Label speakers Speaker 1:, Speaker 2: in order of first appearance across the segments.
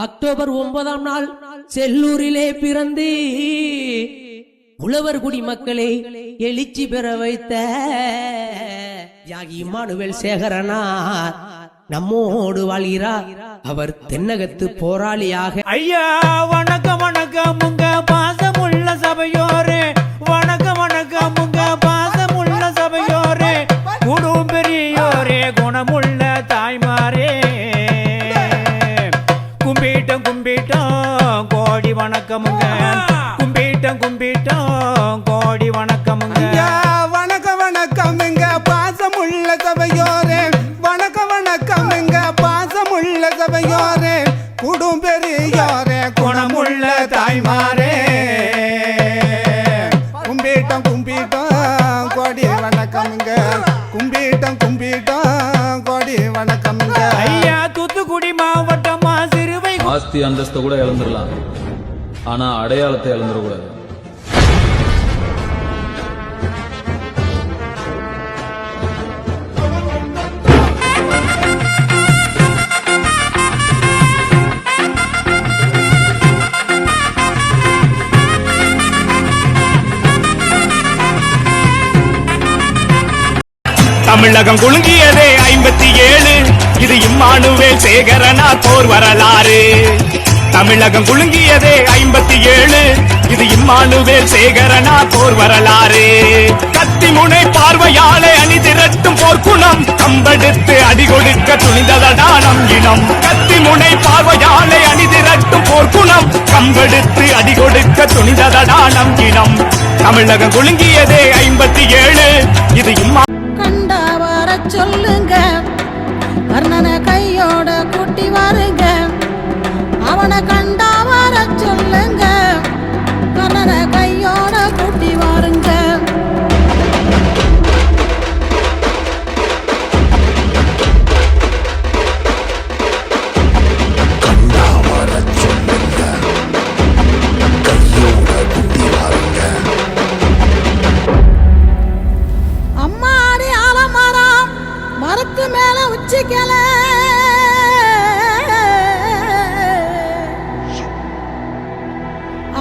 Speaker 1: October 9ஆம் நாள் செல்லூரிலே பிறந்து உழவர் குடிமக்களை எழுச்சி பெற வைத்த யாகி இம்மானுவேல் சேகரனார் நம்மோடு வாழ்கிறார். அவர் தென்னகத்து போராளியாக.
Speaker 2: ஐயா வணக்கம் வணக்கம் உங்க பாசமுள்ள சபையோரே, வணக்கம் வணக்கம் உங்க பாசமுள்ள சபையோரே, குடும் பெரியோரே, குணமுள்ள தாய்மாரே, கும்பிட்டோம் கும்பிட்டோம் கோடி வணக்கமுங்க, கும்பிட்டோம் கும்பிட்டோம் கோடி வணக்கமுங்க.
Speaker 3: வணக்கம் வணக்கம் எங்க பாசமுள்ள சபையோரே, வணக்கம் வணக்கம் எங்க பாசமுள்ள சபையோரே, குடும் பெரியோரே, குணமுள்ள தாய்மாரே, கும்பிட்டோம் கும்பிட்டோம் கோடி வணக்கமுங்க, கும்பிட்டோம் கும்பிட்டோம் கோடி வணக்கமுங்க.
Speaker 2: ஐயா தூத்துக்குடி மாவட்டமா சிறுவை
Speaker 4: ஆஸ்தி அந்தஸ்தை கூட இழந்துடலாம், ஆனா அடையாளத்தை இழந்துடக்கூடாது.
Speaker 5: தமிழகம் குலுங்கியதே 57, இது இம்மானுவேல் சேகரனார் போர் வரலாறு. தமிழகம் குலுங்கியதே 57, இது இம்மானுவேல் சேகரனார் போர் வரலாறு. கத்தி முனை பார்வையாலே அணி திரட்டும் போர்க்குணம், கம்பெடுத்து அடி கொடுக்க துணிந்ததடா நம் இனம். கத்தி முனை பார்வையாலே அணி திரட்டும் போர்க்குணம், கம்பெடுத்து அடி கொடுக்க துணிந்ததடா நம் இனம். தமிழகம் குலுங்கியதே 57, இது இம்மா
Speaker 6: கண்டா வர சொல்லுங்க, கர்ணனை கையோட கூட்டி வாருங்க. அவனை கண்டா வர சொல்லுங்க, கர்ணனை கையோட கூட்டி வாருங்க. அம்மாடி ஆலமரம் மரத்து மேல உச்சிக்கல,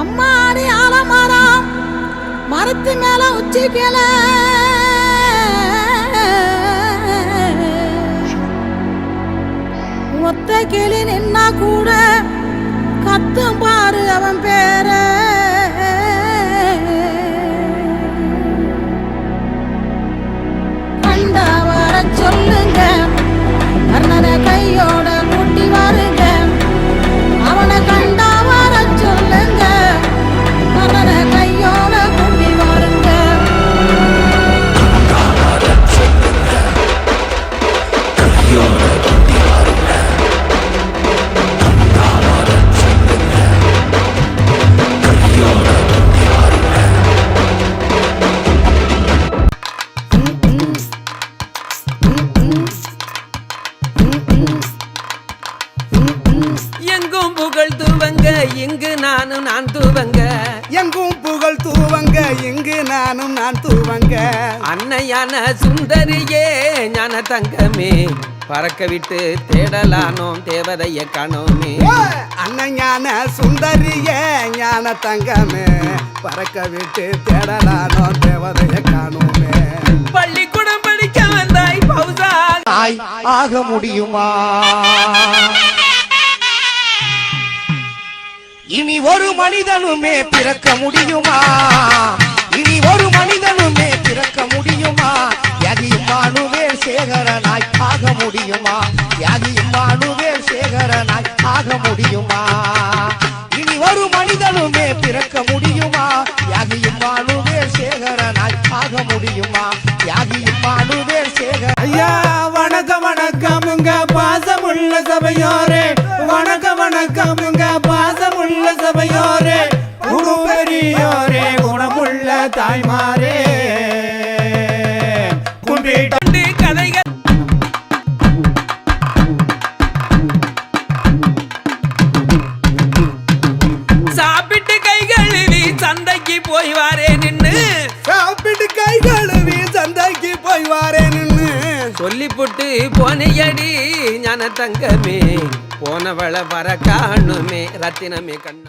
Speaker 6: அம்மாடி ஆலமரம் மரத்து மேல உச்சிக்கல, ஒத்த கிளி நின்னா கூட கத்தும் பாரு அவன் பேர. கண்டா வர சொல்லுங்க, கர்ணனை கையோட கூட்டி வாருங்க. அவனை கண்டா வர சொல்லுங்க, கர்ணனை கையோட கூட்டி வாருங்க.
Speaker 1: எங்கும் புகழ் தூவங்க, இங்கு நான் தூவங்க.
Speaker 3: எங்கும் புகழ் தூவங்க, இங்கு நான் தூவங்க.
Speaker 1: அன்னையான சுந்தரியே ஞான தங்கமே, பறக்க விட்டு தேடலானோம் தேவதைய காணோமே.
Speaker 3: அண்ணஞான சுந்தரிய ஞான தங்கமே, பறக்க விட்டு தேடலானோ தேவதைய காணோமே.
Speaker 1: பள்ளிக்கூடம் படிக்க வந்தாய் பௌசா
Speaker 3: ஆக முடியுமா? இனி ஒரு மனிதனுமே பிறக்க முடியுமா? இனி ஒரு மனிதனுமே பிறக்க முடியுமா? யாகி இம்மானுவேல் சேகரனாய் ஆக முடியுமா? யாகி இம்மானுவேல் சேகரனாய் ஆக முடியுமா? இனி ஒரு மனிதனுமே பிறக்க முடியுமா? யாகி இம்மானுவேல் சேகரனாய் ஆக முடியுமா? யாகி இம்மானுவேல் சேகர. ஐயா வணக்கம் வணக்கம் உங்க பாசமுள்ள சபையோரே, வணக்கம் வணக்கம் உங்க பாசமுள்ள சபையோரே, குடும் பெரியோரே, குணமுள்ள தாய்மாரே, கும்பிட்டு
Speaker 1: கதைகள் சாப்பிட்டு கை கழுவி சந்தைக்கு போய் வாரே நின்னு,
Speaker 3: சாப்பிட்டு கை கழுவி சந்தைக்கு போய் வாரே நின்னு,
Speaker 1: சொல்லி போட்டு போனையடி ஞான தங்கமே, போனவள வர காணுமே ரத்தினமே கண்ணா